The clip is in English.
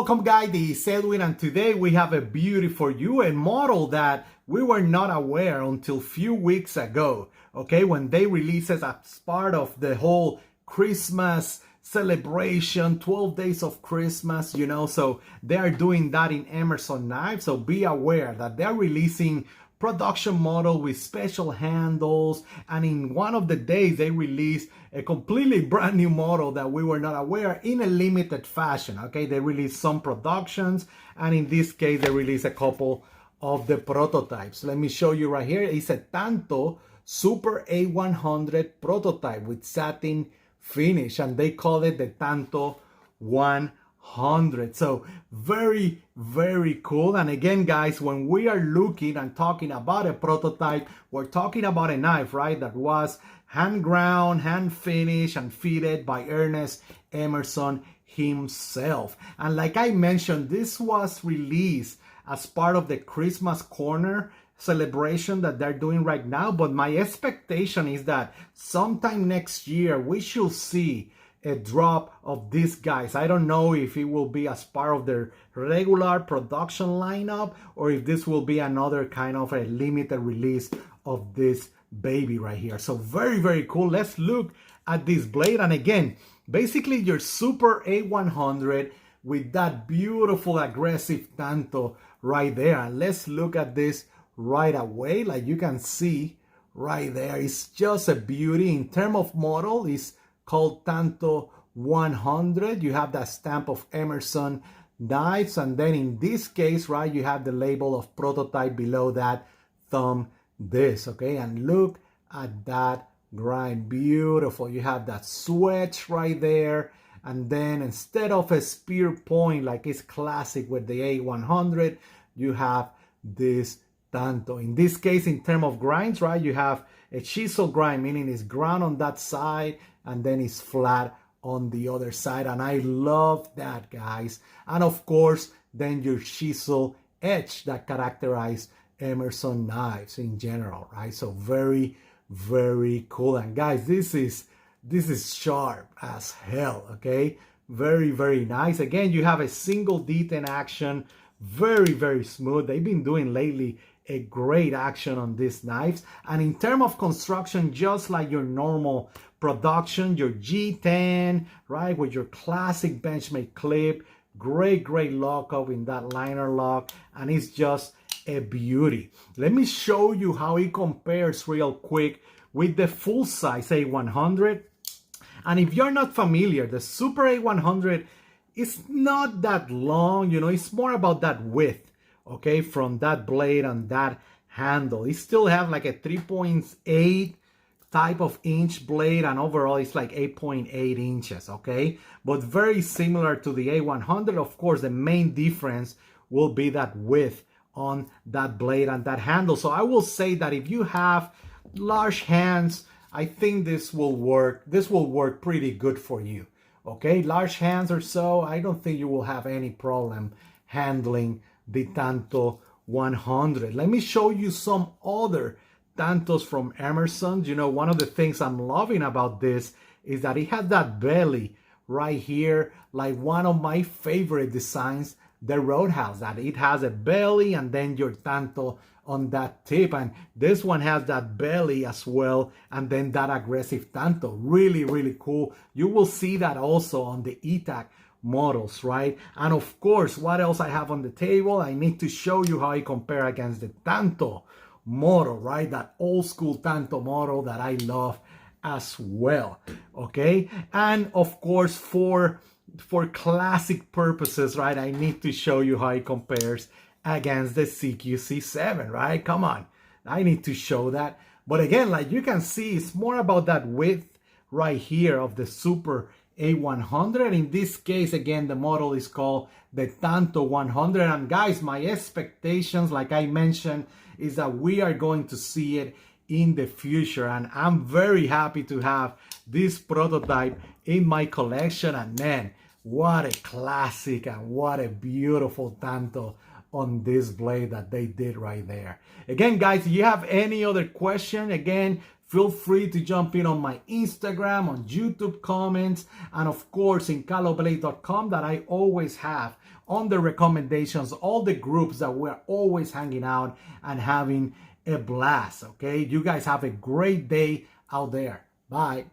Welcome guys, this is Edwin, and today we have a beauty for you, a model that we were not aware until few weeks ago, okay, when they released it as part of the whole Christmas celebration, 12 days of Christmas, you know, so they are doing that in Emerson knives, so be aware that they're releasing production model with special handles, and in one of the days they released a completely brand new model that we were not aware in a limited fashion. Okay, they released some productions, and in this case they released a couple of the prototypes. Let me show you right here. It's a Tanto Super A-100 prototype with satin finish, and they call it the Tanto-100. So very cool. And again guys, when we are looking and talking about a prototype, we're talking about a knife, right, that was hand ground, hand finished, and fitted by Emerson himself. And like I mentioned, this was released as part of the Christmas corner celebration that they're doing right now, but my expectation is that sometime next year we should see a drop of these guys. I don't know if it will be as part of their regular production lineup or if this will be another kind of a limited release of this baby right here. So very cool. Let's look at this blade. And again, basically your Super A-100 with that beautiful aggressive Tanto right there. And let's look at this right away. Like you can see right there, it's just a beauty. In terms of model, it's called Tanto-100. You have that stamp of Emerson knives, and then in this case, right, you have the label of prototype below that thumb disc, okay? And look at that grind, beautiful. You have that switch right there, and then instead of a spear point like it's classic with the A100, you have this Tanto. In this case, in terms of grinds, right, you have a chisel grind, meaning it's ground on that side and then it's flat on the other side, and I love that, guys. And of course, then your chisel edge that characterize Emerson knives in general, right? So very cool. And guys, this is sharp as hell, okay? Very nice. Again, you have a single detent action, very smooth. They've been doing lately a great action on these knives. And in terms of construction, just like your normal production, your G10, right, with your classic Benchmade clip, great lockup in that liner lock, and it's just a beauty. Let me show you how it compares real quick with the full size A100. And if you're not familiar, the Super A100 is not that long, you know, it's more about that width, okay, from that blade and that handle. It still have like a 3.8 type of inch blade, and overall it's like 8.8 inches, okay? But very similar to the A100. Of course, the main difference will be that width on that blade and that handle. So I will say that if you have large hands, I think this will work. This will work pretty good for you, okay? Large hands or so, I don't think you will have any problem handling the Tanto-100. Let me show you some other Tantos from Emerson. You know, one of the things I'm loving about this is that it has that belly right here, like one of my favorite designs, the Roadhouse, that it has a belly and then your Tanto on that tip, and this one has that belly as well, and then that aggressive Tanto. Really cool. You will see that also on the ETAC models, right? And of course, what else I have on the table? I need to show you how I compare against the Tanto model, right? That old school Tanto model that I love as well, okay? And of course, for classic purposes, right, I need to show you how it compares against the CQC7, right? Come on, I need to show that. But again, like you can see, it's more about that width right here of the Super A100. In this case, again, the model is called the Tanto-100. And guys, my expectations, like I mentioned, is that we are going to see it in the future, and I'm very happy to have this prototype in my collection. And man, what a classic and what a beautiful Tanto on this blade that they did right there. Again, guys, if you have any other question, again, feel free to jump in on my Instagram, on YouTube comments, and of course in caloblade.com that I always have on the recommendations, all the groups that we're always hanging out and having a blast, okay? You guys have a great day out there. Bye.